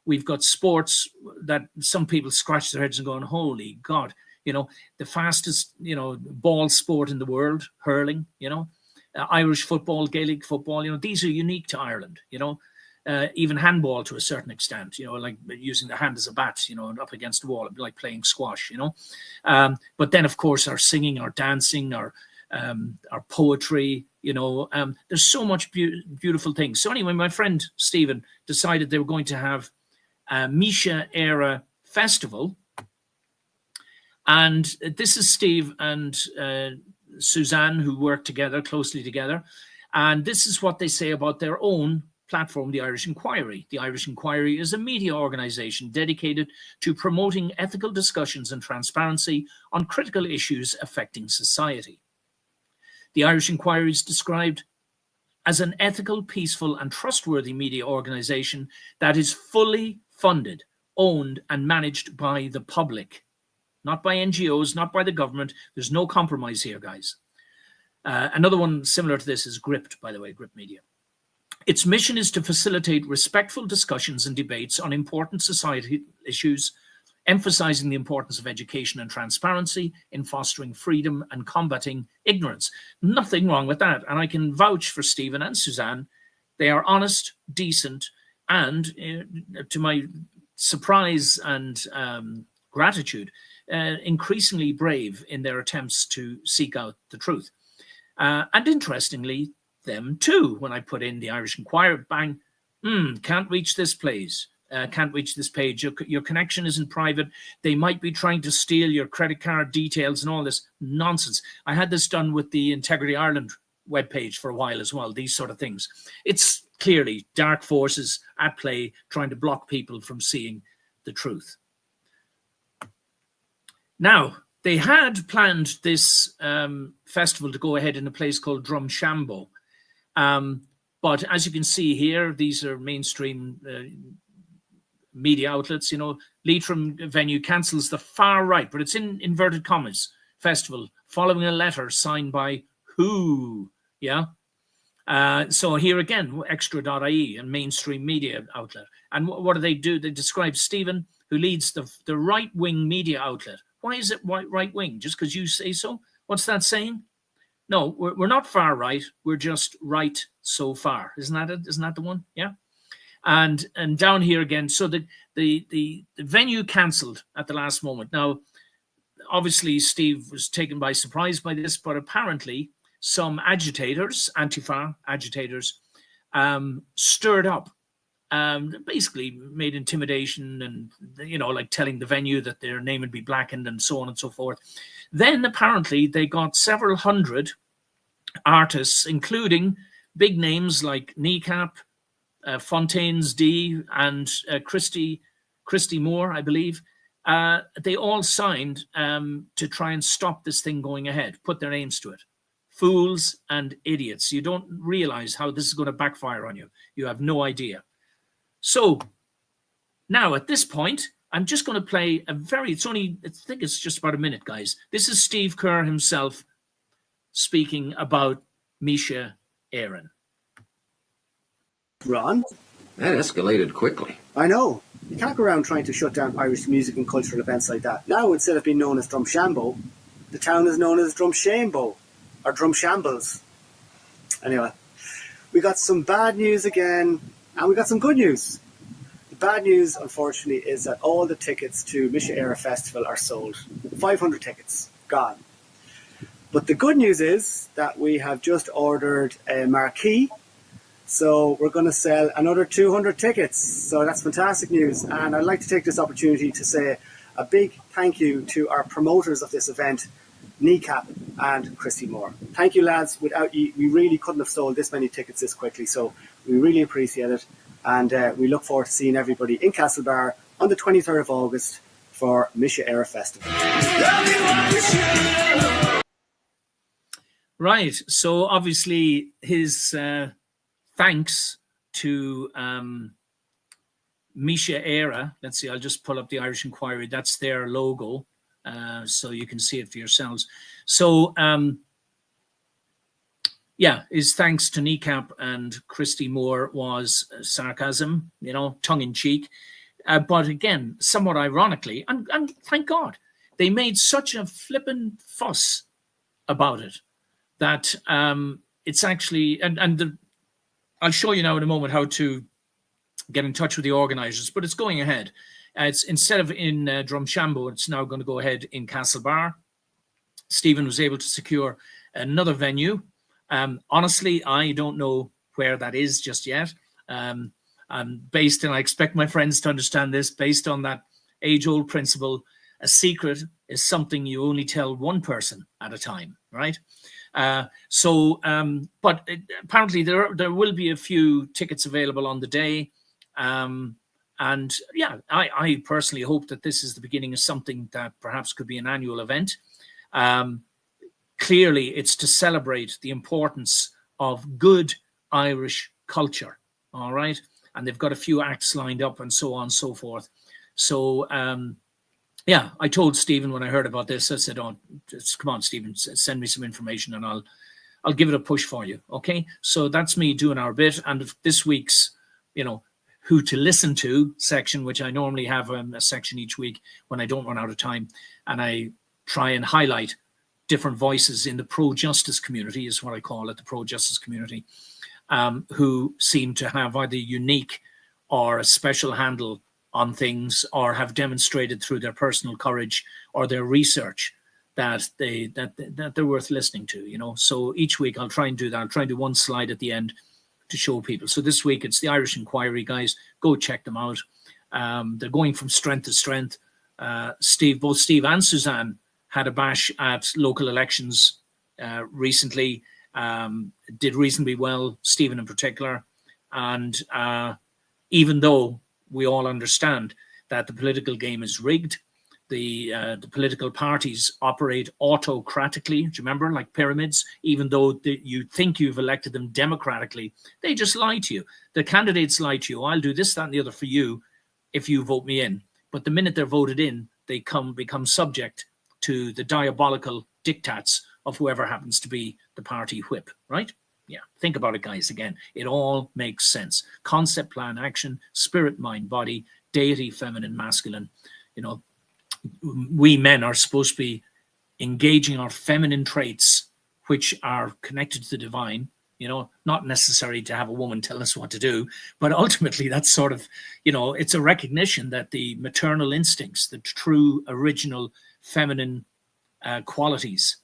We've got sports that some people scratch their heads and going, holy God, the fastest, ball sport in the world, hurling, Irish football, Gaelic football, these are unique to Ireland, even handball to a certain extent, like using the hand as a bat, up against the wall, it'd be like playing squash, but then of course our singing, our dancing, our poetry, there's so much beautiful things. So anyway, my friend Stephen decided they were going to have a Mise Eire Festival, and this is Steve and Suzanne, who work together, closely together, and this is what they say about their own platform, the Irish Inquiry. The Irish Inquiry is a media organisation dedicated to promoting ethical discussions and transparency on critical issues affecting society. The Irish Inquiry is described as an ethical, peaceful and trustworthy media organisation that is fully funded, owned and managed by the public, not by NGOs, not by the government. There's no compromise here, guys. Another one similar to this is Gript, by the way, Gript Media. Its mission is to facilitate respectful discussions and debates on important society issues, emphasizing the importance of education and transparency in fostering freedom and combating ignorance. Nothing wrong with that. And I can vouch for Stephen and Suzanne. They are honest, decent, and to my surprise and gratitude, increasingly brave in their attempts to seek out the truth. And interestingly, them too, when I put in the Irish Inquirer, bang, can't reach this place, can't reach this page, your connection isn't private, they might be trying to steal your credit card details and all this nonsense. I had this done with the Integrity Ireland webpage for a while as well, these sort of things. It's clearly dark forces at play trying to block people from seeing the truth. Now, they had planned this festival to go ahead in a place called Drumshambo. But as you can see here, these are mainstream media outlets. Leitrim venue cancels the far right, but it's in inverted commas, festival, following a letter signed by who? Yeah. So here again, extra.ie, a mainstream media outlet. And what do? They describe Stephen, who leads the right-wing media outlet. Why is it right-wing? Just because you say so? What's that saying? No, we're not far right. We're just right so far. Isn't that it? Isn't that the one? Yeah. And down here again. So the venue cancelled at the last moment. Now, obviously, Steve was taken by surprise by this, but apparently some agitators, Antifa agitators, stirred up basically made intimidation and, like telling the venue that their name would be blackened and so on and so forth. Then apparently they got several hundred artists, including big names like Kneecap, Fontaines D, and Christy Moore, I believe. They all signed to try and stop this thing going ahead, put their names to it. Fools and idiots. You don't realize how this is going to backfire on you. You have no idea. So now at this point, I'm just going to play I think it's just about a minute, guys. This is Steve Kerr himself speaking about Mise Eire. Ron? That escalated quickly. I know. You can't go around trying to shut down Irish music and cultural events like that. Now, instead of being known as Drumshambo, the town is known as Drumshambo, or Drumshambles. Anyway, we got some bad news again, and we got some good news. The bad news, unfortunately, is that all the tickets to Mise Eire Festival are sold. 500 tickets, gone. But the good news is that we have just ordered a marquee. So we're going to sell another 200 tickets. So that's fantastic news. And I'd like to take this opportunity to say a big thank you to our promoters of this event, Kneecap and Christy Moore. Thank you, lads. Without you, we really couldn't have sold this many tickets this quickly. So we really appreciate it. And we look forward to seeing everybody in Castlebar on the 23rd of August for Mise Eire Festival. Right. So obviously his thanks to Mise Eire. Let's see, I'll just pull up the Irish Inquiry. That's their logo, so you can see it for yourselves. So, his thanks to Kneecap and Christy Moore was sarcasm, tongue-in-cheek. But again, somewhat ironically, and thank God, they made such a flippin' fuss about it that it's actually, I'll show you now in a moment how to get in touch with the organisers, but it's going ahead. It's instead of in Drumshambo, it's now going to go ahead in Castlebar. Stephen was able to secure another venue. Honestly, I don't know where that is just yet. And I expect my friends to understand this, based on that age-old principle, a secret is something you only tell one person at a time, right? But apparently there will be a few tickets available on the day. I personally hope that this is the beginning of something that perhaps could be an annual event. Clearly, it's to celebrate the importance of good Irish culture, all right? And they've got a few acts lined up and so on and so forth. So, I told Stephen when I heard about this, I said, come on, Stephen, send me some information and I'll give it a push for you, okay? So that's me doing our bit. And this week's, who to listen to section, which I normally have a section each week when I don't run out of time, and I try and highlight different voices in the pro-justice community, is what I call it, the pro-justice community, who seem to have either unique or a special handle on things, or have demonstrated through their personal courage or their research that they're worth listening to, So each week I'll try and do that. I'll try and do one slide at the end to show people. So this week it's the Irish Inquiry, guys. Go check them out. They're going from strength to strength. Both Steve and Suzanne had a bash at local elections recently. Did reasonably well, Stephen in particular. And even though we all understand that the political game is rigged, the political parties operate autocratically. Do you remember, like pyramids? Even though you think you've elected them democratically, they just lie to you. The candidates lie to you. I'll do this, that, and the other for you if you vote me in. But the minute they're voted in, they become subject to the diabolical diktats of whoever happens to be the party whip, right? Yeah, think about it, guys. Again, it all makes sense. Concept, plan, action, spirit, mind, body, deity, feminine, masculine. We men are supposed to be engaging our feminine traits, which are connected to the divine, not necessary to have a woman tell us what to do, but ultimately that's sort of, it's a recognition that the maternal instincts, the true original feminine qualities,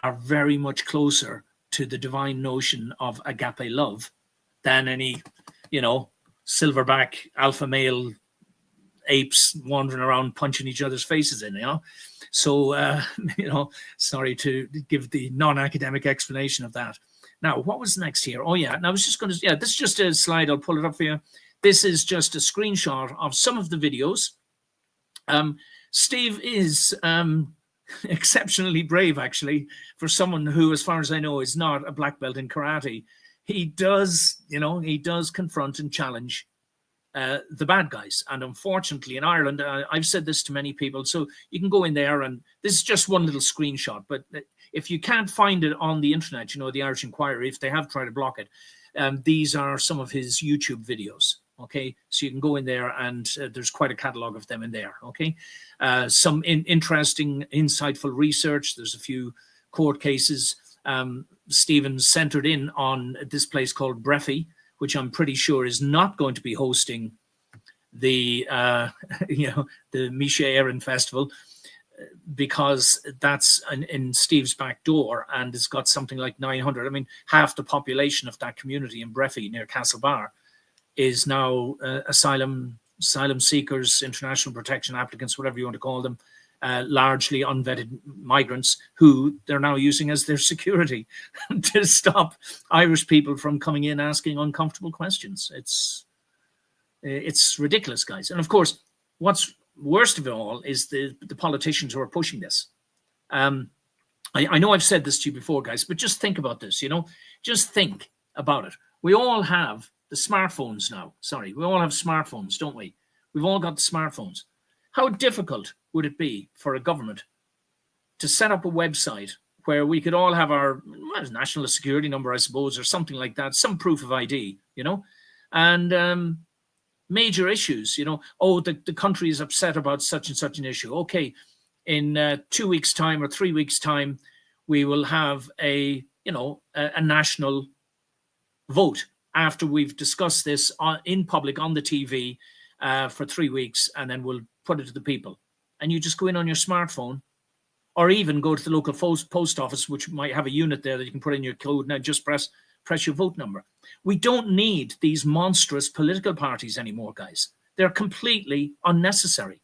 are very much closer to the divine notion of agape love than any, silverback alpha male apes wandering around punching each other's faces in, So, sorry to give the non-academic explanation of that. Now, what was next here? Oh, yeah. And I was just going to, this is just a slide. I'll pull it up for you. This is just a screenshot of some of the videos. Steve is exceptionally brave, actually, for someone who, as far as I know, is not a black belt in karate. He does confront and challenge the bad guys. And unfortunately, in Ireland, I've said this to many people, so you can go in there, and this is just one little screenshot. But if you can't find it on the internet, the Irish Inquirer, if they have tried to block it, these are some of his YouTube videos. Okay, so you can go in there, and there's quite a catalogue of them in there. Okay, some interesting, insightful research. There's a few court cases. Stephen's centered in on this place called Breffy, which I'm pretty sure is not going to be hosting the the Mise Eire Festival, because that's in Steve's back door, and it's got something like 900. I mean, half the population of that community in Breffy near Castlebar is now asylum seekers, international protection applicants, whatever you want to call them, largely unvetted migrants who they're now using as their security to stop Irish people from coming in asking uncomfortable questions. It's ridiculous, guys. And of course, what's worst of it all is the politicians who are pushing this. I know I've said this to you before, guys, but just think about this, just think about it. We all have the smartphones now. Sorry, we all have smartphones, don't we? We've all got smartphones. How difficult would it be for a government to set up a website where we could all have our national security number, I suppose, or something like that, some proof of ID, and major issues, the country is upset about such and such an issue. Okay, in 2 weeks' time or 3 weeks' time, we will have a national vote after we've discussed this in public on the TV for 3 weeks, and then we'll put it to the people. And you just go in on your smartphone, or even go to the local post office, which might have a unit there that you can put in your code, and just press your vote number. We don't need these monstrous political parties anymore, guys. They're completely unnecessary.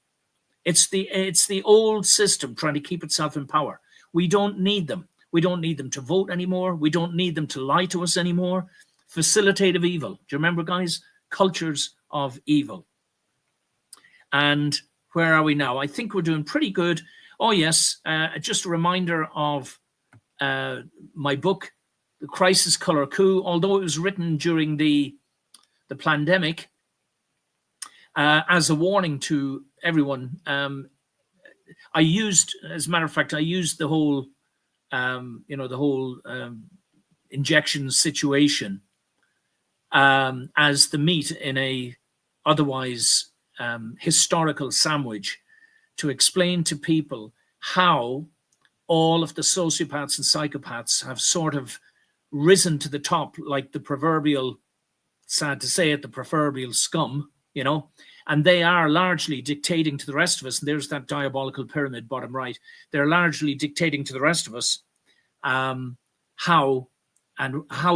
It's the old system trying to keep itself in power. We don't need them. We don't need them to vote anymore. We don't need them to lie to us anymore. Facilitative evil. Do you remember, guys? Cultures of evil. And where are we now? I think we're doing pretty good. Oh, yes. Just a reminder of my book, The Crisis Color Coup. Although it was written during the pandemic, as a warning to everyone, I used, as a matter of fact, the whole, injection situation as the meat in a otherwise historical sandwich, to explain to people how all of the sociopaths and psychopaths have sort of risen to the top, like the proverbial, sad to say it, the proverbial scum, and they are largely dictating to the rest of us. And there's that diabolical pyramid, bottom right. They're largely dictating to the rest of us how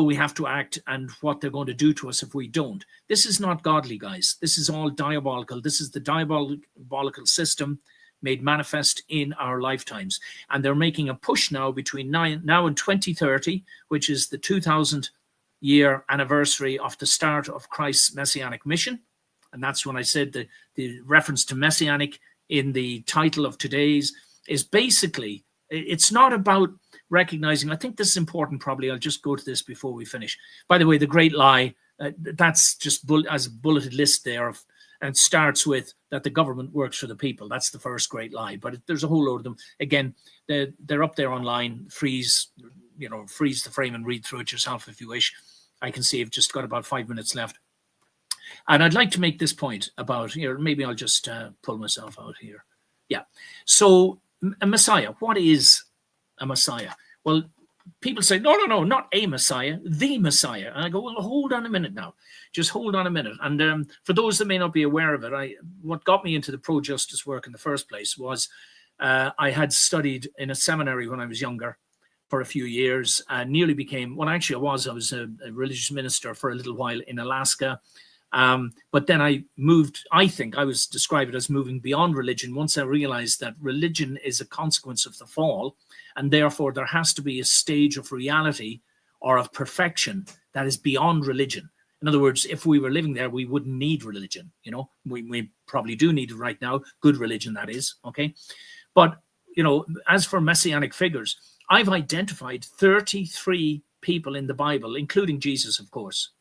we have to act and what they're going to do to us if we don't. This is not godly, guys. This is all diabolical. This is the diabolical system made manifest in our lifetimes. And they're making a push now between now and 2030, which is the 2000 year anniversary of the start of Christ's Messianic mission. And that's when I said the reference to Messianic in the title of today's is basically, it's not about recognizing, I think this is important, probably I'll just go to this before we finish. By the way, the great lie, that's just as a bulleted list there, and starts with that the government works for the people. That's the first great lie, but there's a whole load of them. Again, they're up there online. Freeze the frame and read through it yourself if you wish. I can see I've just got about 5 minutes left. And I'd like to make this point about here. Maybe I'll just pull myself out here. Yeah. So a Messiah, what is a Messiah? Well, people say, no, not a Messiah, the Messiah. And I go, well, hold on a minute now. Just hold on a minute. And for those that may not be aware of it, what got me into the pro-justice work in the first place was I had studied in a seminary when I was younger for a few years, and nearly became, well, actually I was a religious minister for a little while in Alaska. But then I think I was described as moving beyond religion once I realized that religion is a consequence of the fall, and therefore there has to be a stage of reality or of perfection that is beyond religion. In other words, if we were living there, we wouldn't need religion. We probably do need it right now, good religion, that is, okay? But, as for messianic figures, I've identified 33 people in the Bible, including Jesus, of course,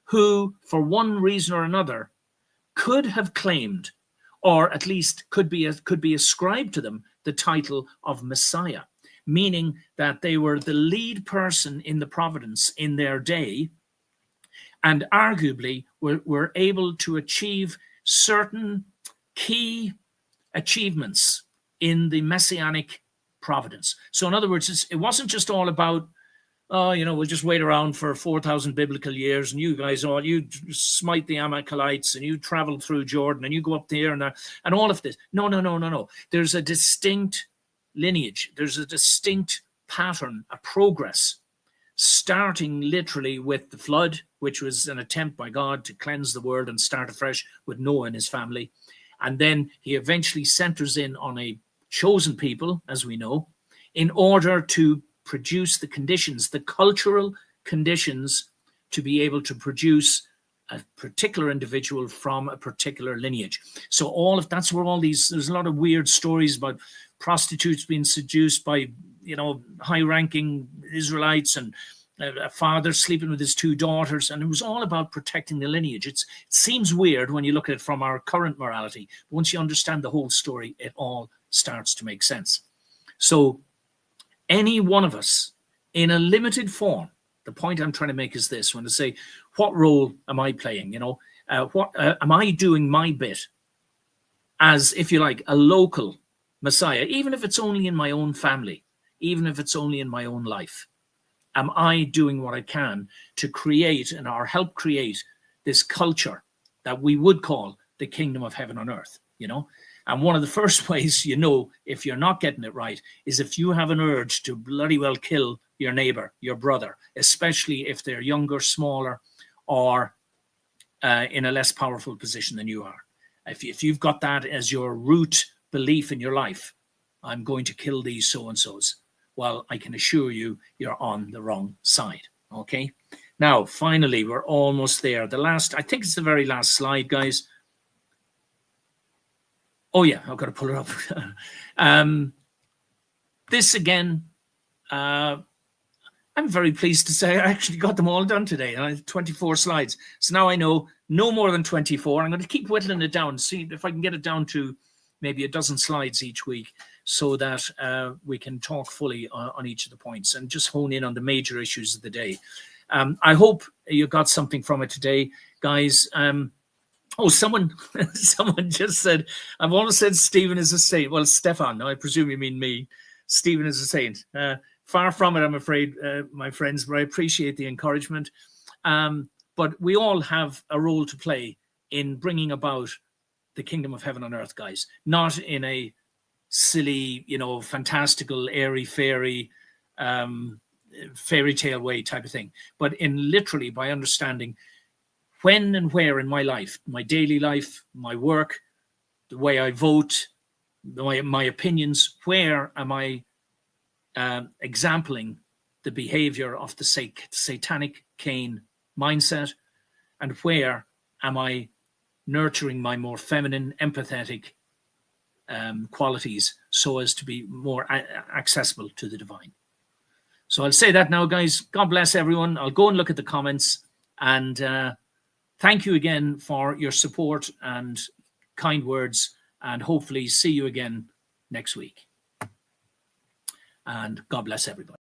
who, for one reason or another, could have claimed, or at least could be ascribed to them, the title of Messiah, meaning that they were the lead person in the Providence in their day, and arguably were able to achieve certain key achievements in the Messianic Providence. So in other words, it wasn't just all about, we'll just wait around for 4,000 biblical years, and you guys you smite the Amalekites, and you travel through Jordan, and you go up there, and all of this. No. There's a distinct lineage. There's a distinct pattern, a progress, starting literally with the flood, which was an attempt by God to cleanse the world and start afresh with Noah and his family. And then he eventually centers in on a chosen people, as we know, in order to produce the conditions, the cultural conditions, to be able to produce a particular individual from a particular lineage. So that's where there's a lot of weird stories about prostitutes being seduced by, high-ranking Israelites, and a father sleeping with his 2 daughters, and it was all about protecting the lineage. It seems weird when you look at it from our current morality. But once you understand the whole story, it all starts to make sense. So any one of us, in a limited form, the point I'm trying to make is this: when I say, what role am I playing? What am I doing my bit as, if you like, a local Messiah, even if it's only in my own family, even if it's only in my own life? Am I doing what I can to create or help create this culture that we would call the kingdom of heaven on earth, And one of the first ways if you're not getting it right is if you have an urge to bloody well kill your neighbor, your brother, especially if they're younger, smaller, or in a less powerful position than you are. If you've got that as your root belief in your life, I'm going to kill these so-and-sos, well, I can assure you, you're on the wrong side, okay? Now, finally, we're almost there. I think it's the very last slide, guys. Oh, yeah, I've got to pull it up. This, again, I'm very pleased to say I actually got them all done today. I have 24 slides. So now I know no more than 24. I'm going to keep whittling it down, see if I can get it down to maybe a dozen slides each week, so that we can talk fully on each of the points and just hone in on the major issues of the day. I hope you got something from it today, guys. Someone just said, I've always said Stephen is a saint. Well, Stefan, I presume you mean me. Stephen is a saint. Far from it, I'm afraid, my friends, but I appreciate the encouragement. But we all have a role to play in bringing about the kingdom of heaven on earth, guys. Not in a silly, fantastical, airy-fairy, fairy tale way type of thing, but in literally by understanding when and where in my life, my daily life, my work, the way I vote, my opinions, where am I exempling the behavior of the satanic Cain mindset, and where am I nurturing my more feminine, empathetic qualities so as to be more accessible to the divine. So I'll say that now, guys. God bless everyone. I'll go and look at the comments, and thank you again for your support and kind words, and hopefully see you again next week. And God bless everybody.